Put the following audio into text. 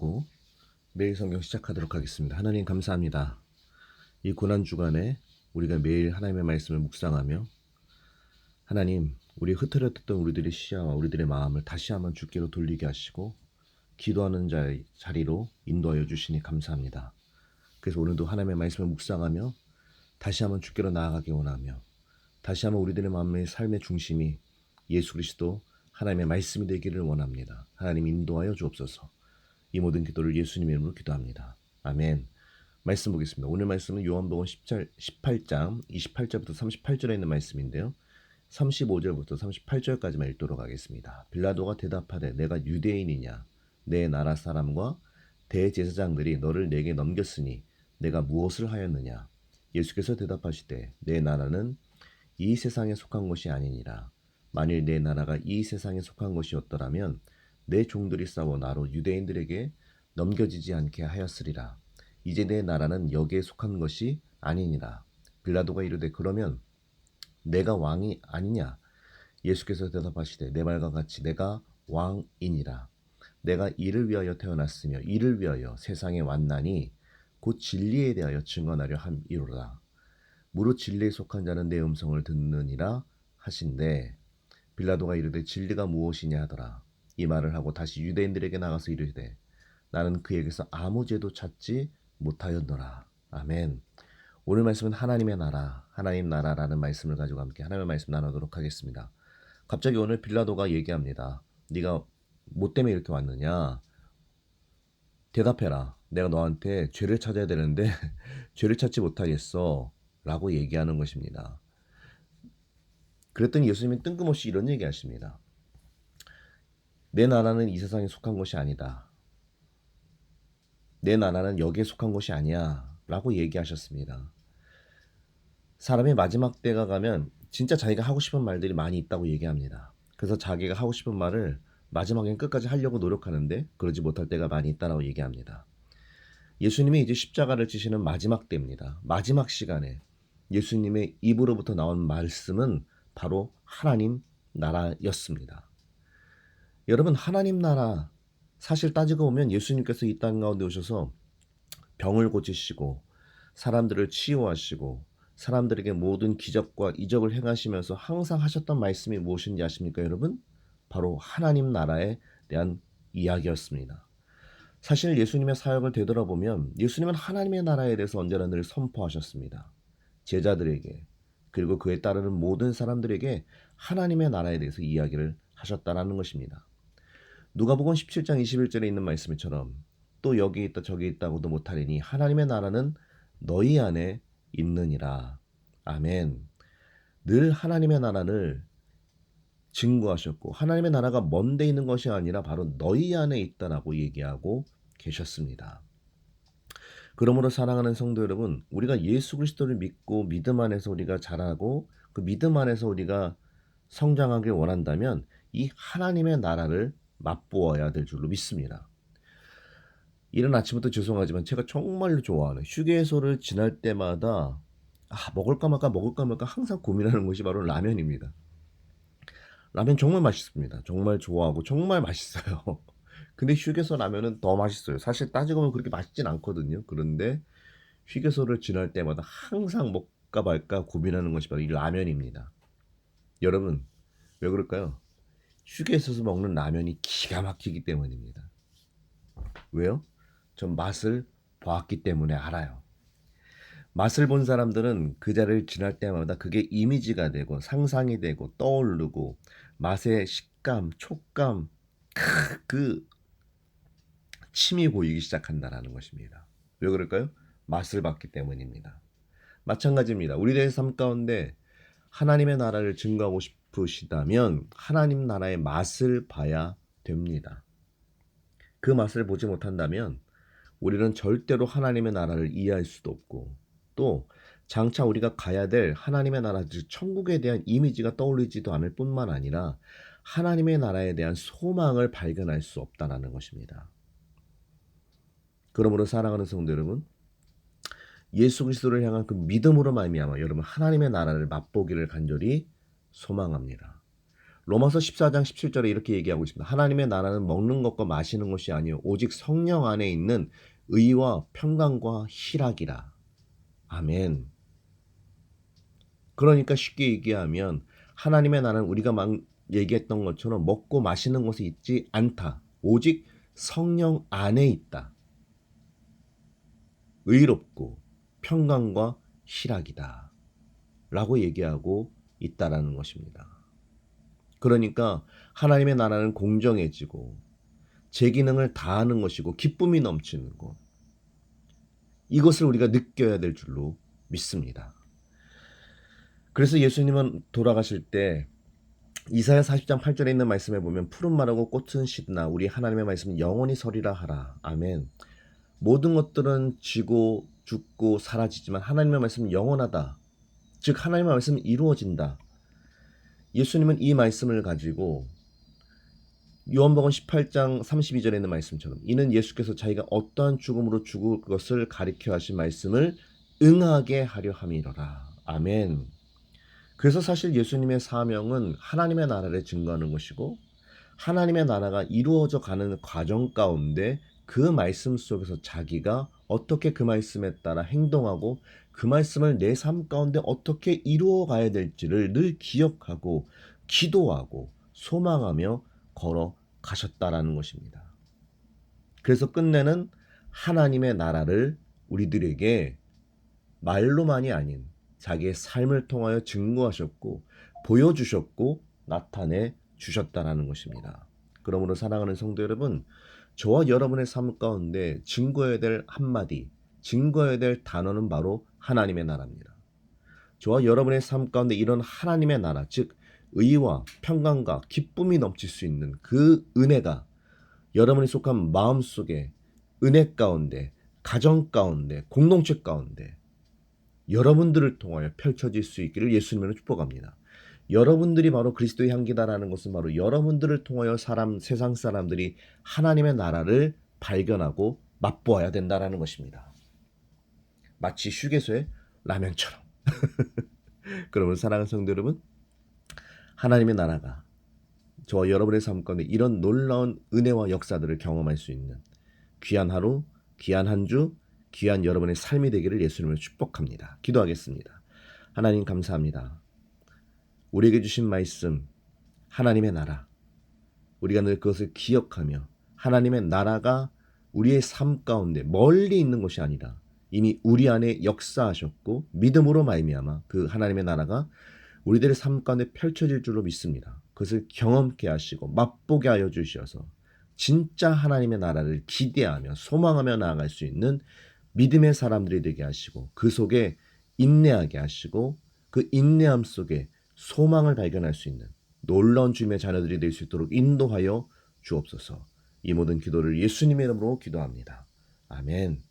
잡고 매일 성경 시작하도록 하겠습니다. 하나님 감사합니다. 이 고난 주간에 우리가 매일 하나님의 말씀을 묵상하며 하나님 우리 흐트러졌던 우리들의 시야와 우리들의 마음을 다시 한번 주께로 돌리게 하시고 기도하는 자리로 인도하여 주시니 감사합니다. 그래서 오늘도 하나님의 말씀을 묵상하며 다시 한번 주께로 나아가기 원하며 다시 한번 우리들의 마음의 삶의 중심이 예수 그리스도 하나님의 말씀이 되기를 원합니다. 하나님 인도하여 주옵소서. 이 모든 기도를 예수님의 이름으로 기도합니다. 아멘. 말씀 보겠습니다. 오늘 말씀은 요한복음 18장 28절부터 38절에 있는 말씀인데요. 35절부터 38절까지만 읽도록 하겠습니다. 빌라도가 대답하되 내가 유대인이냐 내 나라 사람과 대제사장들이 너를 내게 넘겼으니 내가 무엇을 하였느냐. 예수께서 대답하시되 내 나라는 이 세상에 속한 것이 아니니라. 만일 내 나라가 이 세상에 속한 것이었더라면 내 종들이 싸워 나로 유대인들에게 넘겨지지 않게 하였으리라. 이제 내 나라는 여기에 속한 것이 아니니라. 빌라도가 이르되 그러면 내가 왕이 아니냐. 예수께서 대답하시되 내 말과 같이 내가 왕이니라. 내가 이를 위하여 태어났으며 이를 위하여 세상에 왔나니 곧 진리에 대하여 증언하려 함이로라. 무릇 진리에 속한 자는 내 음성을 듣느니라 하신대. 빌라도가 이르되 진리가 무엇이냐 하더라. 이 말을 하고 다시 유대인들에게 나가서 이르되 나는 그에게서 아무 죄도 찾지 못하였노라. 아멘. 오늘 말씀은 하나님의 나라, 하나님 나라라는 말씀을 가지고 함께 하나님의 말씀 나누도록 하겠습니다. 갑자기 오늘 빌라도가 얘기합니다. 네가 뭐 때문에 이렇게 왔느냐? 대답해라. 내가 너한테 죄를 찾아야 되는데 죄를 찾지 못하겠어 라고 얘기하는 것입니다. 그랬더니 예수님이 뜬금없이 이런 얘기 하십니다. 내 나라는 이 세상에 속한 것이 아니다. 내 나라는 여기에 속한 것이 아니야 라고 얘기하셨습니다. 사람이 마지막 때가 가면 진짜 자기가 하고 싶은 말들이 많이 있다고 얘기합니다. 그래서 자기가 하고 싶은 말을 마지막엔 끝까지 하려고 노력하는데 그러지 못할 때가 많이 있다고 얘기합니다. 예수님이 이제 십자가를 지시는 마지막 때입니다. 마지막 시간에 예수님의 입으로부터 나온 말씀은 바로 하나님 나라였습니다. 여러분, 하나님 나라 사실 따지고 보면 예수님께서 이 땅 가운데 오셔서 병을 고치시고 사람들을 치유하시고 사람들에게 모든 기적과 이적을 행하시면서 항상 하셨던 말씀이 무엇인지 아십니까, 여러분? 바로 하나님 나라에 대한 이야기였습니다. 사실 예수님의 사역을 되돌아보면 예수님은 하나님의 나라에 대해서 언제나 늘 선포하셨습니다. 제자들에게 그리고 그에 따르는 모든 사람들에게 하나님의 나라에 대해서 이야기를 하셨다라는 것입니다. 누가복음 17장 21절에 있는 말씀처럼 또 여기 있다 저기 있다고도 못하리니 하나님의 나라는 너희 안에 있느니라. 아멘. 늘 하나님의 나라를 증거하셨고 하나님의 나라가 먼데 있는 것이 아니라 바로 너희 안에 있다라고 얘기하고 계셨습니다. 그러므로 사랑하는 성도 여러분, 우리가 예수 그리스도를 믿고 믿음 안에서 우리가 자라고 그 믿음 안에서 우리가 성장하길 원한다면 이 하나님의 나라를 맛보아야 될 줄로 믿습니다. 이른 아침부터 죄송하지만 제가 정말로 좋아하는 휴게소를 지날 때마다 먹을까 말까 항상 고민하는 것이 바로 라면입니다. 라면 정말 맛있습니다. 정말 좋아하고 정말 맛있어요. 근데 휴게소 라면은 더 맛있어요. 사실 따지고 보면 그렇게 맛있진 않거든요. 그런데 휴게소를 지날 때마다 항상 먹을까 말까 고민하는 것이 바로 이 라면입니다. 여러분, 왜 그럴까요? 휴게소에서 먹는 라면이 기가 막히기 때문입니다. 왜요? 전 맛을 보았기 때문에 알아요. 맛을 본 사람들은 그 자리를 지날 때마다 그게 이미지가 되고 상상이 되고 떠오르고 맛의 식감, 촉감, 그 침이 고이기 시작한다라는 것입니다. 왜 그럴까요? 맛을 봤기 때문입니다. 마찬가지입니다. 우리들의 삶 가운데 하나님의 나라를 증거하고 싶으시다면 하나님 나라의 맛을 봐야 됩니다. 그 맛을 보지 못한다면 우리는 절대로 하나님의 나라를 이해할 수도 없고 또 장차 우리가 가야 될 하나님의 나라, 즉 천국에 대한 이미지가 떠올리지도 않을 뿐만 아니라 하나님의 나라에 대한 소망을 발견할 수 없다는 것입니다. 그러므로 사랑하는 성도 여러분, 예수 그리스도를 향한 그 믿음으로 말미암아 여러분 하나님의 나라를 맛보기를 간절히 소망합니다. 로마서 14장 17절에 이렇게 얘기하고 있습니다. 하나님의 나라는 먹는 것과 마시는 것이 아니요 오직 성령 안에 있는 의와 평강과 희락이라. 아멘. 그러니까 쉽게 얘기하면 하나님의 나라는 우리가 막 얘기했던 것처럼 먹고 마시는 것에 있지 않다. 오직 성령 안에 있다. 의롭고 평강과 희락이다. 라고 얘기하고 있다라는 것입니다. 그러니까 하나님의 나라는 공정해지고 제 기능을 다하는 것이고 기쁨이 넘치는 것. 이것을 우리가 느껴야 될 줄로 믿습니다. 그래서 예수님은 돌아가실 때 이사야 40장 8절에 있는 말씀에 보면 푸른 말하고 꽃은 시드나 우리 하나님의 말씀은 영원히 서리라 하라. 아멘. 모든 것들은 지고 죽고 사라지지만 하나님의 말씀은 영원하다. 즉 하나님의 말씀은 이루어진다. 예수님은 이 말씀을 가지고 요한복음 18장 32절에 있는 말씀처럼 이는 예수께서 자기가 어떠한 죽음으로 죽을 것을 가리켜 하신 말씀을 응하게 하려 함이로라. 아멘. 그래서 사실 예수님의 사명은 하나님의 나라를 증거하는 것이고 하나님의 나라가 이루어져 가는 과정 가운데 그 말씀 속에서 자기가 어떻게 그 말씀에 따라 행동하고 그 말씀을 내 삶 가운데 어떻게 이루어 가야 될지를 늘 기억하고 기도하고 소망하며 걸어가셨다라는 것입니다. 그래서 끝내는 하나님의 나라를 우리들에게 말로만이 아닌 자기의 삶을 통하여 증거하셨고 보여주셨고 나타내 주셨다라는 것입니다. 그러므로 사랑하는 성도 여러분, 저와 여러분의 삶 가운데 증거해야 될 한마디, 증거해야 될 단어는 바로 하나님의 나라입니다. 저와 여러분의 삶 가운데 이런 하나님의 나라, 즉 의와 평강과 기쁨이 넘칠 수 있는 그 은혜가 여러분이 속한 마음속에 은혜 가운데, 가정 가운데, 공동체 가운데 여러분들을 통하여 펼쳐질 수 있기를 예수님으로 축복합니다. 여러분들이 바로 그리스도의 향기다라는 것은 바로 여러분들을 통하여 세상 사람들이 하나님의 나라를 발견하고 맛보아야 된다라는 것입니다. 마치 휴게소의 라면처럼. 그러면 사랑하는 성도 여러분, 하나님의 나라가 저와 여러분의 삶 가운데 이런 놀라운 은혜와 역사들을 경험할 수 있는 귀한 하루, 귀한 한 주, 귀한 여러분의 삶이 되기를 예수님을 축복합니다. 기도하겠습니다. 하나님 감사합니다. 우리에게 주신 말씀, 하나님의 나라, 우리가 늘 그것을 기억하며 하나님의 나라가 우리의 삶 가운데 멀리 있는 것이 아니라 이미 우리 안에 역사하셨고 믿음으로 말미암아 그 하나님의 나라가 우리들의 삶 가운데 펼쳐질 줄로 믿습니다. 그것을 경험케 하시고 맛보게 하여 주셔서 진짜 하나님의 나라를 기대하며 소망하며 나아갈 수 있는 믿음의 사람들이 되게 하시고 그 속에 인내하게 하시고 그 인내함 속에 소망을 발견할 수 있는 놀라운 주님의 자녀들이 될 수 있도록 인도하여 주옵소서. 이 모든 기도를 예수님의 이름으로 기도합니다. 아멘.